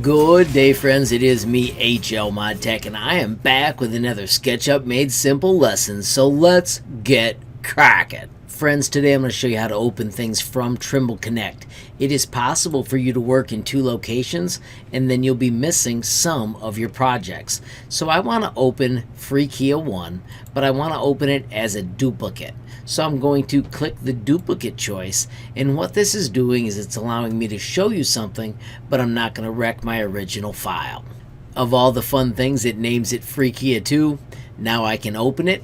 Good day, friends. It is me, HLModTech, and I am back with another SketchUp Made Simple lesson. So let's get cracking. Friends, today I'm going to show you how to open things from Trimble Connect. It is possible for you to work in two locations, and then you'll be missing some of your projects. So I want to open FreeKia 1, but I want to open it as a duplicate. So I'm going to click the duplicate choice, and what this is doing is it's allowing me to show you something, but I'm not going to wreck my original file. Of all the fun things, it names it FreeKia 2. Now I can open it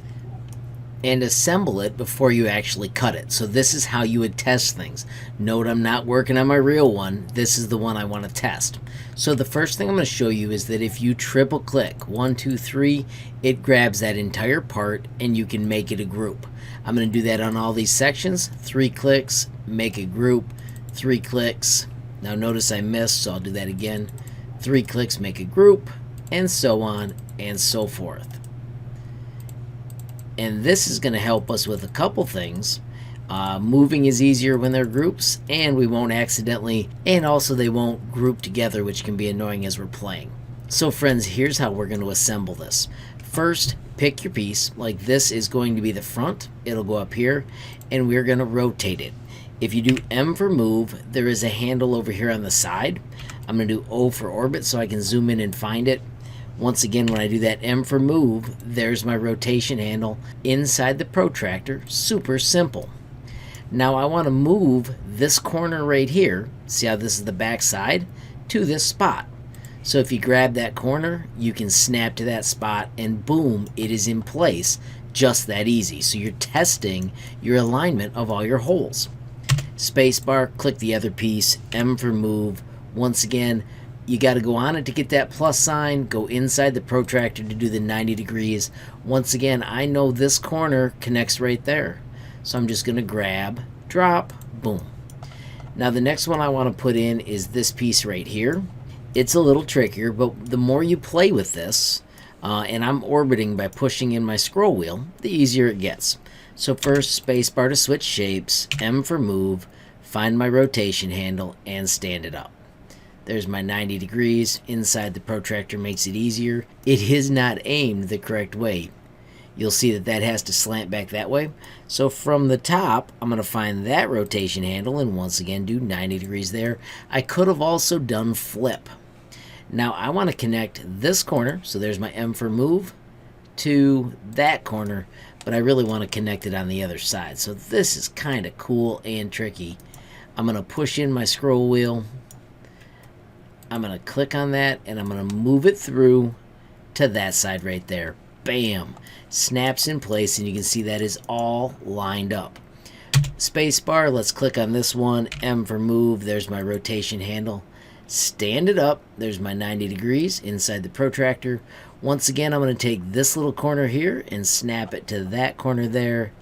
and assemble it before you actually cut it. So this is how you would test things. Note I'm not working on my real one. This is the one I want to test. So the first thing I'm going to show you is that if you triple click 1, 2, 3, it grabs that entire part and you can make it a group. I'm going to do that on all these sections. 3 clicks, make a group. 3 clicks. Now notice I missed, so I'll do that again. 3 clicks, make a group, and so on and so forth. And this is going to help us with a couple things. Moving is easier when they're groups, and we won't accidentally, and also they won't group together, which can be annoying as we're playing. So friends, here's how we're going to assemble this. First, pick your piece. Like this is going to be the front. It'll go up here, and we're going to rotate it. If you do M for move, there is a handle over here on the side. I'm going to do O for orbit so I can zoom in and find it. Once again, when I do that M for move, there's my rotation handle inside the protractor. Super simple. Now I want to move this corner right here, see how this is the back side, to this spot. So if you grab that corner, you can snap to that spot and boom, it is in place. Just that easy. So you're testing your alignment of all your holes. Spacebar, click the other piece, M for move. Once again, you got to go on it to get that plus sign, go inside the protractor to do the 90 degrees. Once again, I know this corner connects right there. So I'm just going to grab, drop, boom. Now the next one I want to put in is this piece right here. It's a little trickier, but the more you play with this, and I'm orbiting by pushing in my scroll wheel, the easier it gets. So first, spacebar to switch shapes, M for move, find my rotation handle, and stand it up. There's my 90 degrees. Inside the protractor makes it easier. It is not aimed the correct way. You'll see that that has to slant back that way. So from the top, I'm going to find that rotation handle and once again do 90 degrees there. I could have also done flip. Now I want to connect this corner, so there's my M for move, to that corner, but I really want to connect it on the other side. So this is kind of cool and tricky. I'm going to push in my scroll wheel. I'm going to click on that and I'm going to move it through to that side right there. Bam! Snaps in place and you can see that is all lined up. Spacebar, let's click on this one. M for move, there's my rotation handle. Stand it up, there's my 90 degrees inside the protractor. Once again, I'm going to take this little corner here and snap it to that corner there.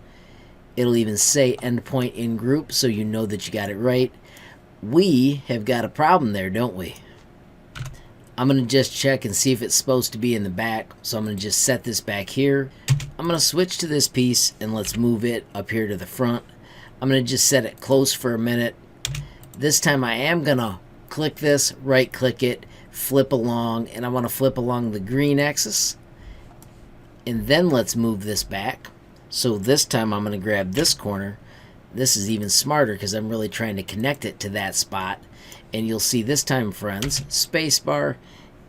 It'll even say endpoint in group so you know that you got it right. We have got a problem there, don't we? I'm going to just check and see if it's supposed to be in the back. So I'm going to just set this back here. I'm going to switch to this piece and let's move it up here to the front. I'm going to just set it close for a minute. This time I am going to click this, right click it, flip along, and I want to flip along the green axis. And then let's move this back. So this time I'm going to grab this corner. This is even smarter because I'm really trying to connect it to that spot. And you'll see this time, friends, spacebar,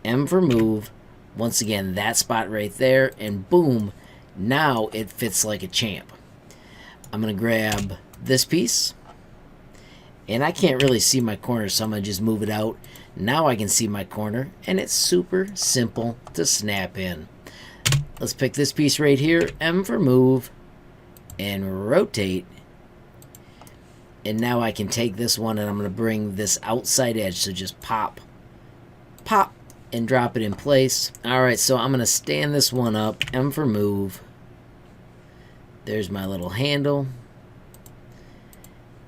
M for move, once again, that spot right there, and boom, now it fits like a champ. I'm going to grab this piece, and I can't really see my corner, so I'm going to just move it out. Now I can see my corner, and it's super simple to snap in. Let's pick this piece right here, M for move, and rotate. And now I can take this one and I'm going to bring this outside edge. So just pop, pop, and drop it in place. Alright, so I'm going to stand this one up. M for move. There's my little handle.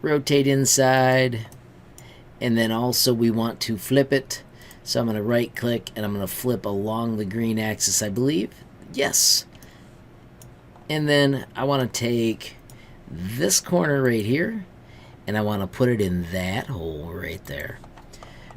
Rotate inside. And then also we want to flip it. So I'm going to right click and I'm going to flip along the green axis, I believe. Yes. And then I want to take this corner right here. And I want to put it in that hole right there.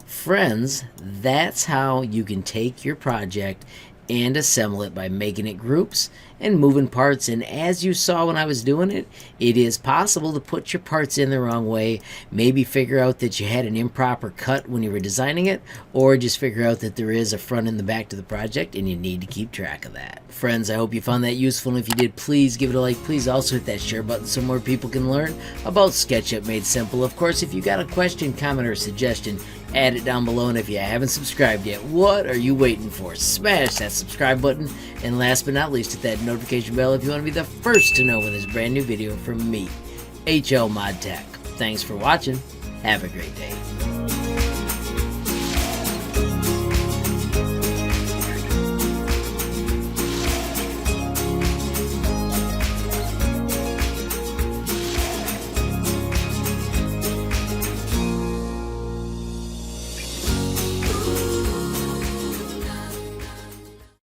Friends, that's how you can take your project and assemble it by making it groups and moving parts. And as you saw when I was doing it, it is possible to put your parts in the wrong way, maybe figure out that you had an improper cut when you were designing it, or just figure out that there is a front and the back to the project and you need to keep track of that. Friends, I hope you found that useful, and if you did, please give it a like. Please also hit that share button so more people can learn about SketchUp Made Simple. Of course, if you got a question, comment, or suggestion, add it down below. And if you haven't subscribed yet, what are you waiting for? Smash that subscribe button, and last but not least, hit that notification bell if you want to be the first to know when there's a brand new video from me, HLModTech. Thanks for watching. Have a great day.